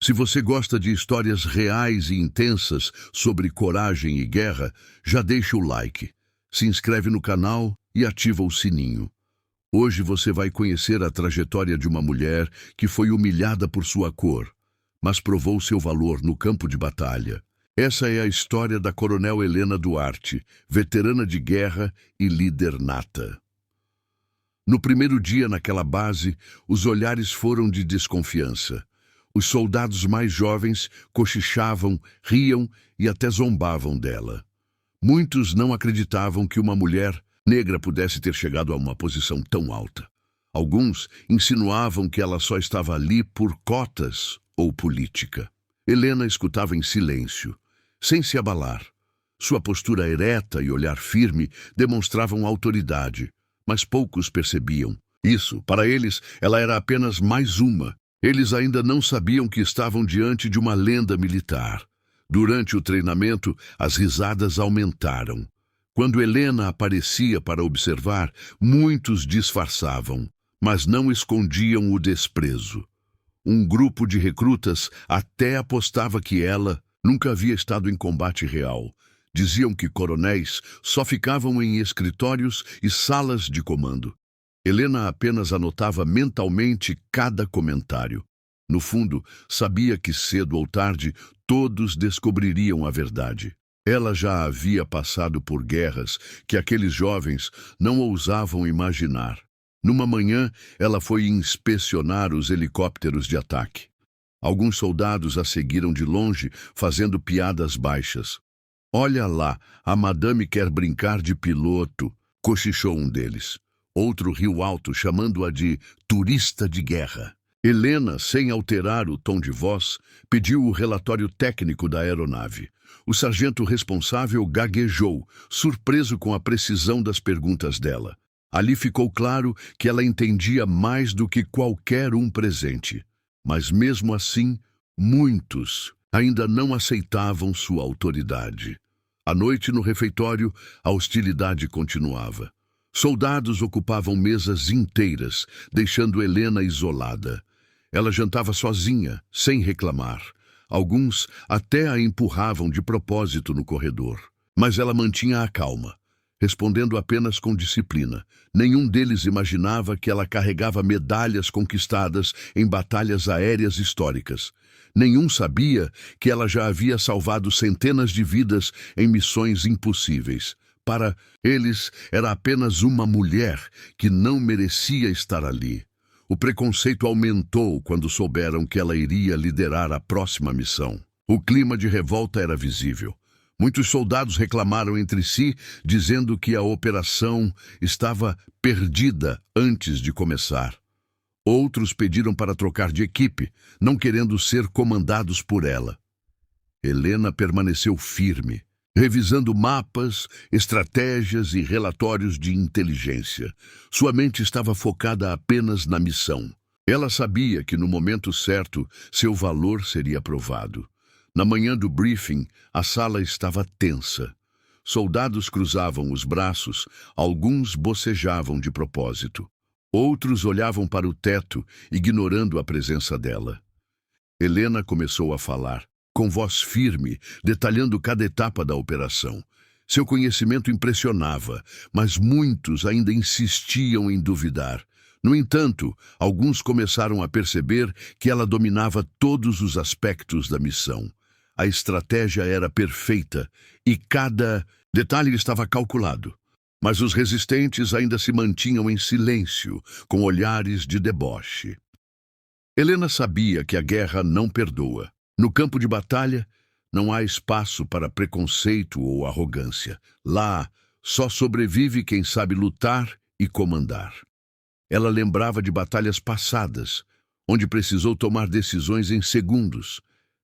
Se você gosta de histórias reais e intensas sobre coragem e guerra, já deixa o like, se inscreve no canal e ativa o sininho. Hoje você vai conhecer a trajetória de uma mulher que foi humilhada por sua cor, mas provou seu valor no campo de batalha. Essa é a história da Coronel Helena Duarte, veterana de guerra e líder nata. No primeiro dia naquela base, os olhares foram de desconfiança. Os soldados mais jovens cochichavam, riam e até zombavam dela. Muitos não acreditavam que uma mulher negra pudesse ter chegado a uma posição tão alta. Alguns insinuavam que ela só estava ali por cotas ou política. Helena escutava em silêncio, sem se abalar. Sua postura ereta e olhar firme demonstravam autoridade, mas poucos percebiam. Isso, para eles, ela era apenas mais uma. Eles ainda não sabiam que estavam diante de uma lenda militar. Durante o treinamento, as risadas aumentaram. Quando Helena aparecia para observar, muitos disfarçavam, mas não escondiam o desprezo. Um grupo de recrutas até apostava que ela nunca havia estado em combate real. Diziam que coronéis só ficavam em escritórios e salas de comando. Helena apenas anotava mentalmente cada comentário. No fundo, sabia que cedo ou tarde todos descobririam a verdade. Ela já havia passado por guerras que aqueles jovens não ousavam imaginar. Numa manhã, ela foi inspecionar os helicópteros de ataque. Alguns soldados a seguiram de longe, fazendo piadas baixas. "Olha lá, a madame quer brincar de piloto", cochichou um deles. Outro riu alto, chamando-a de turista de guerra. Helena, sem alterar o tom de voz, pediu o relatório técnico da aeronave. O sargento responsável gaguejou, surpreso com a precisão das perguntas dela. Ali ficou claro que ela entendia mais do que qualquer um presente. Mas mesmo assim, muitos ainda não aceitavam sua autoridade. À noite, no refeitório, a hostilidade continuava. Soldados ocupavam mesas inteiras, deixando Helena isolada. Ela jantava sozinha, sem reclamar. Alguns até a empurravam de propósito no corredor. Mas ela mantinha a calma, respondendo apenas com disciplina. Nenhum deles imaginava que ela carregava medalhas conquistadas em batalhas aéreas históricas. Nenhum sabia que ela já havia salvado centenas de vidas em missões impossíveis. Para eles, era apenas uma mulher que não merecia estar ali. O preconceito aumentou quando souberam que ela iria liderar a próxima missão. O clima de revolta era visível. Muitos soldados reclamaram entre si, dizendo que a operação estava perdida antes de começar. Outros pediram para trocar de equipe, não querendo ser comandados por ela. Helena permaneceu firme, revisando mapas, estratégias e relatórios de inteligência. Sua mente estava focada apenas na missão. Ela sabia que no momento certo seu valor seria provado. Na manhã do briefing, a sala estava tensa. Soldados cruzavam os braços, alguns bocejavam de propósito. Outros olhavam para o teto, ignorando a presença dela. Helena começou a falar, com voz firme, detalhando cada etapa da operação. Seu conhecimento impressionava, mas muitos ainda insistiam em duvidar. No entanto, alguns começaram a perceber que ela dominava todos os aspectos da missão. A estratégia era perfeita e cada detalhe estava calculado. Mas os resistentes ainda se mantinham em silêncio, com olhares de deboche. Helena sabia que a guerra não perdoa. No campo de batalha, não há espaço para preconceito ou arrogância. Lá, só sobrevive quem sabe lutar e comandar. Ela lembrava de batalhas passadas, onde precisou tomar decisões em segundos.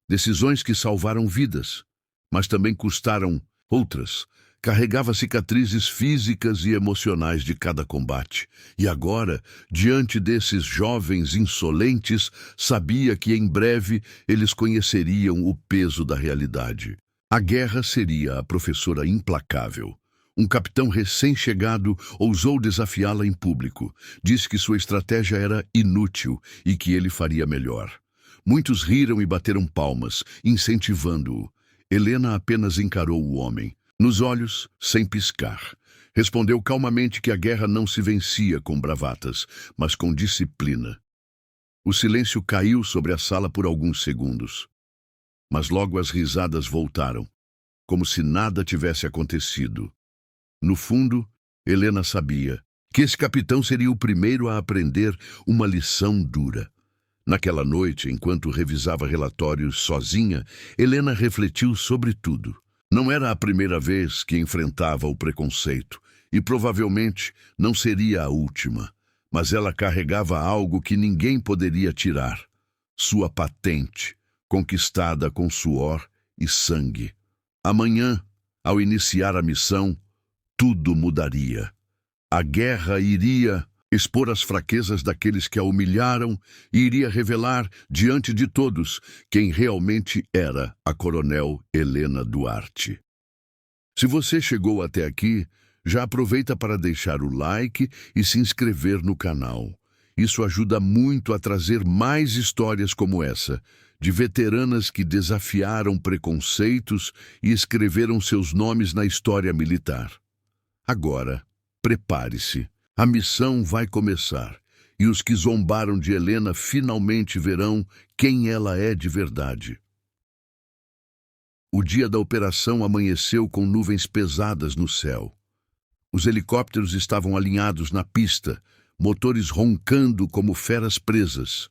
Decisões que salvaram vidas, mas também custaram outras. Carregava cicatrizes físicas e emocionais de cada combate. E agora, diante desses jovens insolentes, sabia que em breve eles conheceriam o peso da realidade. A guerra seria a professora implacável. Um capitão recém-chegado ousou desafiá-la em público. Disse que sua estratégia era inútil e que ele faria melhor. Muitos riram e bateram palmas, incentivando-o. Helena apenas encarou o homem, nos olhos, sem piscar. Respondeu calmamente que a guerra não se vencia com bravatas, mas com disciplina. O silêncio caiu sobre a sala por alguns segundos. Mas logo as risadas voltaram, como se nada tivesse acontecido. No fundo, Helena sabia que esse capitão seria o primeiro a aprender uma lição dura. Naquela noite, enquanto revisava relatórios sozinha, Helena refletiu sobre tudo. Não era a primeira vez que enfrentava o preconceito, e provavelmente não seria a última. Mas ela carregava algo que ninguém poderia tirar: sua patente, conquistada com suor e sangue. Amanhã, ao iniciar a missão, tudo mudaria. A guerra iria expor as fraquezas daqueles que a humilharam e iria revelar, diante de todos, quem realmente era a Coronel Helena Duarte. Se você chegou até aqui, já aproveita para deixar o like e se inscrever no canal. Isso ajuda muito a trazer mais histórias como essa, de veteranas que desafiaram preconceitos e escreveram seus nomes na história militar. Agora, prepare-se. A missão vai começar, e os que zombaram de Helena finalmente verão quem ela é de verdade. O dia da operação amanheceu com nuvens pesadas no céu. Os helicópteros estavam alinhados na pista, motores roncando como feras presas.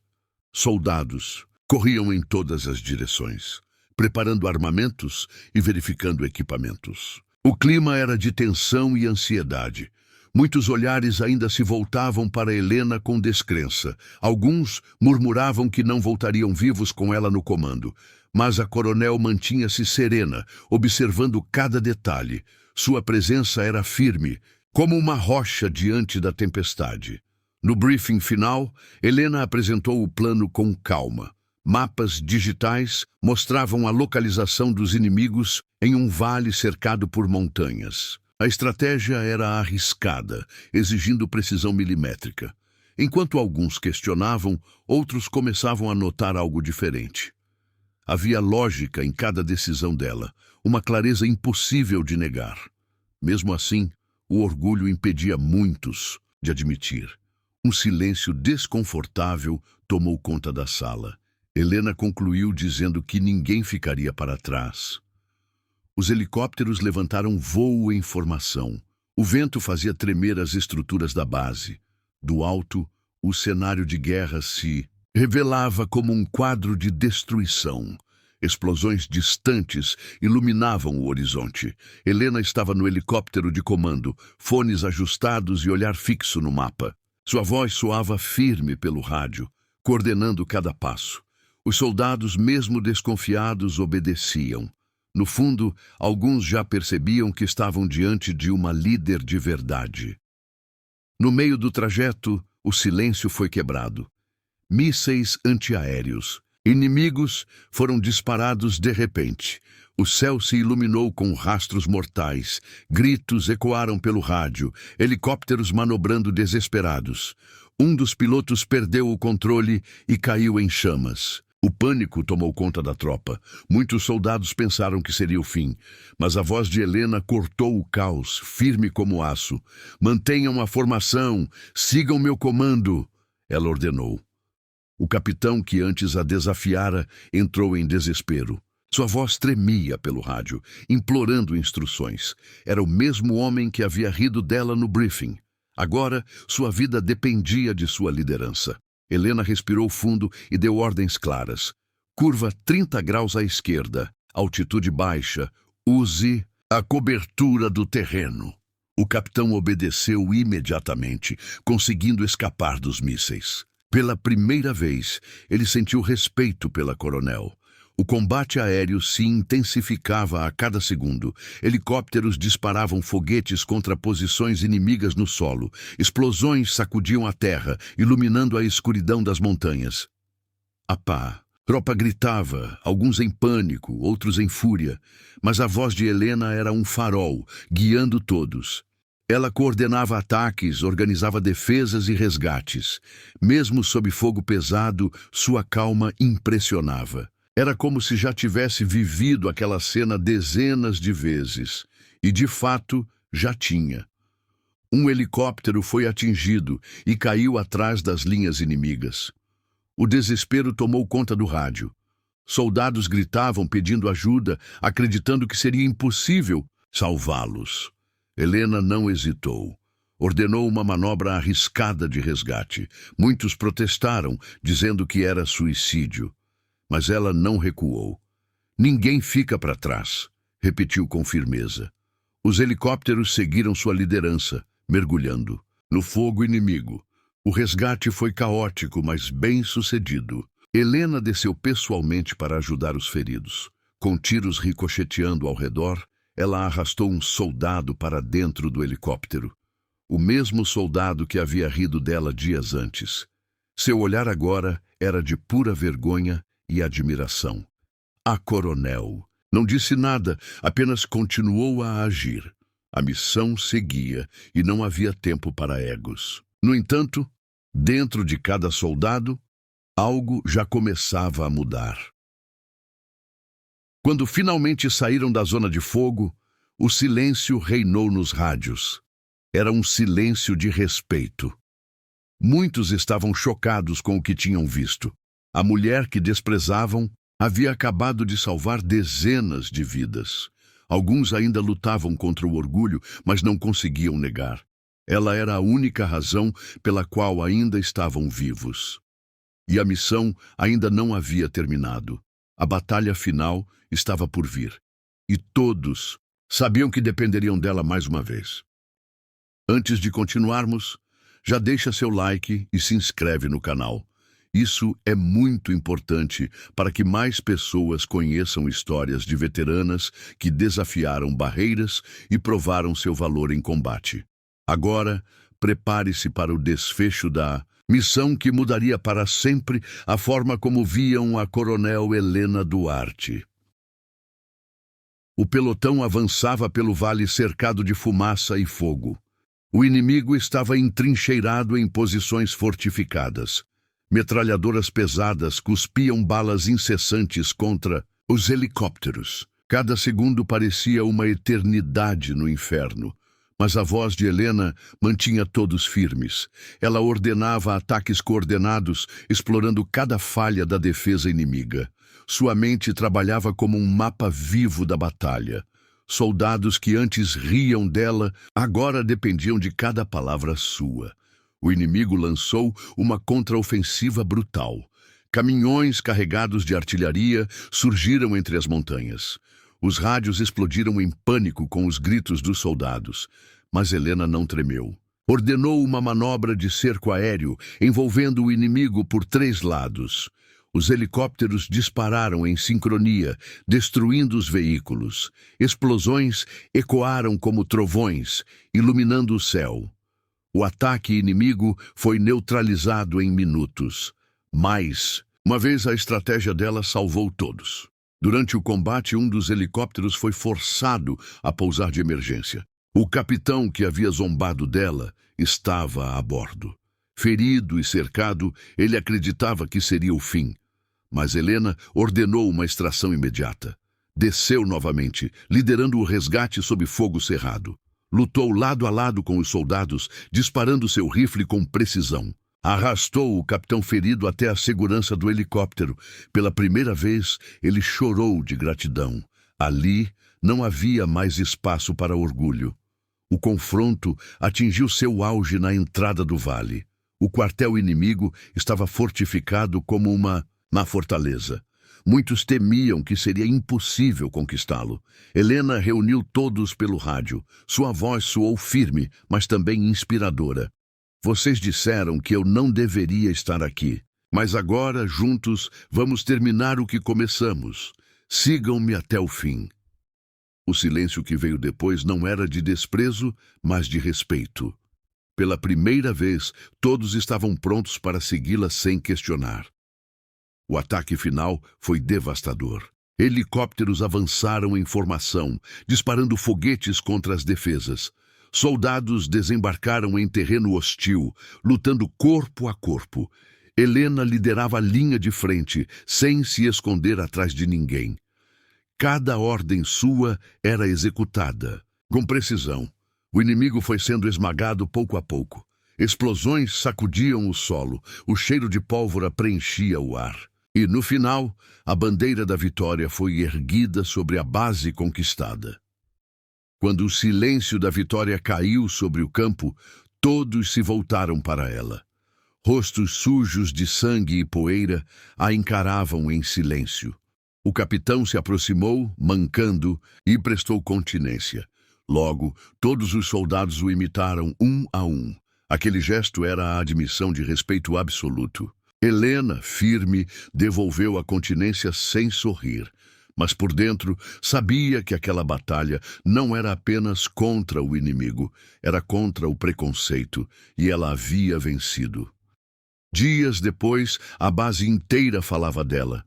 Soldados corriam em todas as direções, preparando armamentos e verificando equipamentos. O clima era de tensão e ansiedade. Muitos olhares ainda se voltavam para Helena com descrença. Alguns murmuravam que não voltariam vivos com ela no comando. Mas a coronel mantinha-se serena, observando cada detalhe. Sua presença era firme, como uma rocha diante da tempestade. No briefing final, Helena apresentou o plano com calma. Mapas digitais mostravam a localização dos inimigos em um vale cercado por montanhas. A estratégia era arriscada, exigindo precisão milimétrica. Enquanto alguns questionavam, outros começavam a notar algo diferente. Havia lógica em cada decisão dela, uma clareza impossível de negar. Mesmo assim, o orgulho impedia muitos de admitir. Um silêncio desconfortável tomou conta da sala. Helena concluiu dizendo que ninguém ficaria para trás. Os helicópteros levantaram voo em formação. O vento fazia tremer as estruturas da base. Do alto, o cenário de guerra se revelava como um quadro de destruição. Explosões distantes iluminavam o horizonte. Helena estava no helicóptero de comando, fones ajustados e olhar fixo no mapa. Sua voz soava firme pelo rádio, coordenando cada passo. Os soldados, mesmo desconfiados, obedeciam. No fundo, alguns já percebiam que estavam diante de uma líder de verdade. No meio do trajeto, o silêncio foi quebrado. Mísseis antiaéreos. Inimigos foram disparados de repente. O céu se iluminou com rastros mortais. Gritos ecoaram pelo rádio. Helicópteros manobrando desesperados. Um dos pilotos perdeu o controle e caiu em chamas. O pânico tomou conta da tropa. Muitos soldados pensaram que seria o fim, mas a voz de Helena cortou o caos, firme como aço. Mantenham a formação, sigam meu comando, ela ordenou. O capitão que antes a desafiara entrou em desespero. Sua voz tremia pelo rádio, implorando instruções. Era o mesmo homem que havia rido dela no briefing. Agora, sua vida dependia de sua liderança. Helena respirou fundo e deu ordens claras. Curva 30 graus à esquerda, altitude baixa, use a cobertura do terreno. O capitão obedeceu imediatamente, conseguindo escapar dos mísseis. Pela primeira vez, ele sentiu respeito pela coronel. O combate aéreo se intensificava a cada segundo. Helicópteros disparavam foguetes contra posições inimigas no solo. Explosões sacudiam a terra, iluminando a escuridão das montanhas. A pá! Tropa gritava, alguns em pânico, outros em fúria. Mas a voz de Helena era um farol, guiando todos. Ela coordenava ataques, organizava defesas e resgates. Mesmo sob fogo pesado, sua calma impressionava. Era como se já tivesse vivido aquela cena dezenas de vezes. E, de fato, já tinha. Um helicóptero foi atingido e caiu atrás das linhas inimigas. O desespero tomou conta do rádio. Soldados gritavam pedindo ajuda, acreditando que seria impossível salvá-los. Helena não hesitou. Ordenou uma manobra arriscada de resgate. Muitos protestaram, dizendo que era suicídio. Mas ela não recuou. Ninguém fica para trás, repetiu com firmeza. Os helicópteros seguiram sua liderança, mergulhando no fogo inimigo. O resgate foi caótico, mas bem sucedido. Helena desceu pessoalmente para ajudar os feridos. Com tiros ricocheteando ao redor, ela arrastou um soldado para dentro do helicóptero. O mesmo soldado que havia rido dela dias antes. Seu olhar agora era de pura vergonha e admiração. A coronel não disse nada, apenas continuou a agir. A missão seguia e não havia tempo para egos. No entanto, dentro de cada soldado, algo já começava a mudar. Quando finalmente saíram da zona de fogo, o silêncio reinou nos rádios. Era um silêncio de respeito. Muitos estavam chocados com o que tinham visto. A mulher que desprezavam havia acabado de salvar dezenas de vidas. Alguns ainda lutavam contra o orgulho, mas não conseguiam negar. Ela era a única razão pela qual ainda estavam vivos. E a missão ainda não havia terminado. A batalha final estava por vir. E todos sabiam que dependeriam dela mais uma vez. Antes de continuarmos, já deixa seu like e se inscreve no canal. Isso é muito importante para que mais pessoas conheçam histórias de veteranas que desafiaram barreiras e provaram seu valor em combate. Agora, prepare-se para o desfecho da missão que mudaria para sempre a forma como viam a coronel Helena Duarte. O pelotão avançava pelo vale cercado de fumaça e fogo. O inimigo estava entrincheirado em posições fortificadas. Metralhadoras pesadas cuspiam balas incessantes contra os helicópteros. Cada segundo parecia uma eternidade no inferno. Mas a voz de Helena mantinha todos firmes. Ela ordenava ataques coordenados, explorando cada falha da defesa inimiga. Sua mente trabalhava como um mapa vivo da batalha. Soldados que antes riam dela, agora dependiam de cada palavra sua. O inimigo lançou uma contraofensiva brutal. Caminhões carregados de artilharia surgiram entre as montanhas. Os rádios explodiram em pânico com os gritos dos soldados. Mas Helena não tremeu. Ordenou uma manobra de cerco aéreo, envolvendo o inimigo por 3 lados. Os helicópteros dispararam em sincronia, destruindo os veículos. Explosões ecoaram como trovões, iluminando o céu. O ataque inimigo foi neutralizado em minutos. Mas, uma vez a estratégia dela salvou todos. Durante o combate, um dos helicópteros foi forçado a pousar de emergência. O capitão que havia zombado dela estava a bordo. Ferido e cercado, ele acreditava que seria o fim. Mas Helena ordenou uma extração imediata. Desceu novamente, liderando o resgate sob fogo cerrado. Lutou lado a lado com os soldados, disparando seu rifle com precisão. Arrastou o capitão ferido até a segurança do helicóptero. Pela primeira vez, ele chorou de gratidão. Ali, não havia mais espaço para orgulho. O confronto atingiu seu auge na entrada do vale. O quartel inimigo estava fortificado como uma fortaleza. Muitos temiam que seria impossível conquistá-lo. Helena reuniu todos pelo rádio. Sua voz soou firme, mas também inspiradora. Vocês disseram que eu não deveria estar aqui, mas agora, juntos, vamos terminar o que começamos. Sigam-me até o fim. O silêncio que veio depois não era de desprezo, mas de respeito. Pela primeira vez, todos estavam prontos para segui-la sem questionar. O ataque final foi devastador. Helicópteros avançaram em formação, disparando foguetes contra as defesas. Soldados desembarcaram em terreno hostil, lutando corpo a corpo. Helena liderava a linha de frente, sem se esconder atrás de ninguém. Cada ordem sua era executada, com precisão. O inimigo foi sendo esmagado pouco a pouco. Explosões sacudiam o solo, o cheiro de pólvora preenchia o ar. E, no final, a bandeira da vitória foi erguida sobre a base conquistada. Quando o silêncio da vitória caiu sobre o campo, todos se voltaram para ela. Rostos sujos de sangue e poeira a encaravam em silêncio. O capitão se aproximou, mancando, e prestou continência. Logo, todos os soldados o imitaram um a um. Aquele gesto era a admissão de respeito absoluto. Helena, firme, devolveu a continência sem sorrir. Mas por dentro sabia que aquela batalha não era apenas contra o inimigo, era contra o preconceito, e ela havia vencido. Dias depois, a base inteira falava dela.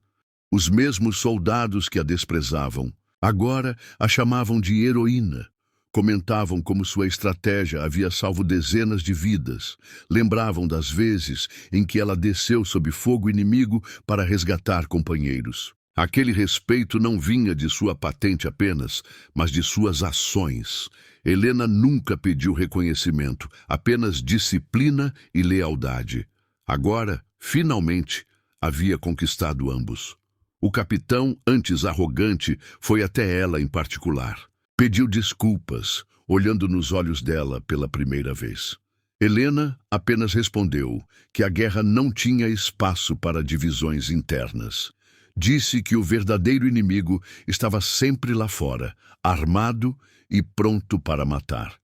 Os mesmos soldados que a desprezavam, agora a chamavam de heroína. Comentavam como sua estratégia havia salvo dezenas de vidas. Lembravam das vezes em que ela desceu sob fogo inimigo para resgatar companheiros. Aquele respeito não vinha de sua patente apenas, mas de suas ações. Helena nunca pediu reconhecimento, apenas disciplina e lealdade. Agora, finalmente, havia conquistado ambos. O capitão, antes arrogante, foi até ela em particular. Pediu desculpas, olhando nos olhos dela pela primeira vez. Helena apenas respondeu que a guerra não tinha espaço para divisões internas. Disse que o verdadeiro inimigo estava sempre lá fora, armado e pronto para matar.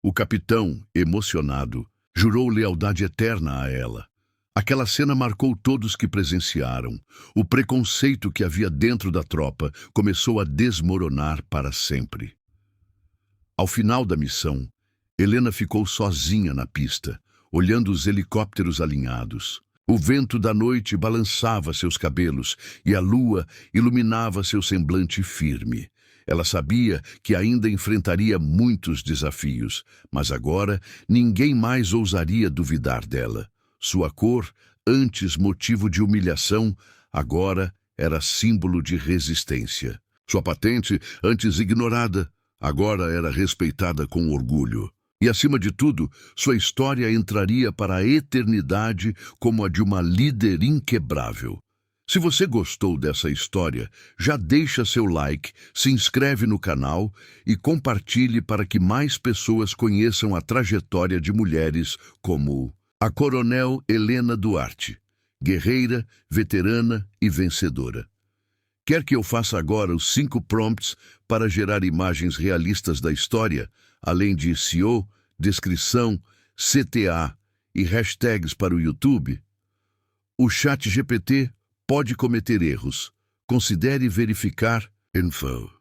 O capitão, emocionado, jurou lealdade eterna a ela. Aquela cena marcou todos que presenciaram. O preconceito que havia dentro da tropa começou a desmoronar para sempre. Ao final da missão, Helena ficou sozinha na pista, olhando os helicópteros alinhados. O vento da noite balançava seus cabelos e a lua iluminava seu semblante firme. Ela sabia que ainda enfrentaria muitos desafios, mas agora ninguém mais ousaria duvidar dela. Sua cor, antes motivo de humilhação, agora era símbolo de resistência. Sua patente, antes ignorada, agora era respeitada com orgulho. E, acima de tudo, sua história entraria para a eternidade como a de uma líder inquebrável. Se você gostou dessa história, já deixa seu like, se inscreve no canal e compartilhe para que mais pessoas conheçam a trajetória de mulheres como a Coronel Helena Duarte, guerreira, veterana e vencedora. Quer que eu faça agora os 5 prompts para gerar imagens realistas da história, além de SEO, descrição, CTA e hashtags para o YouTube? O ChatGPT pode cometer erros. Considere verificar info.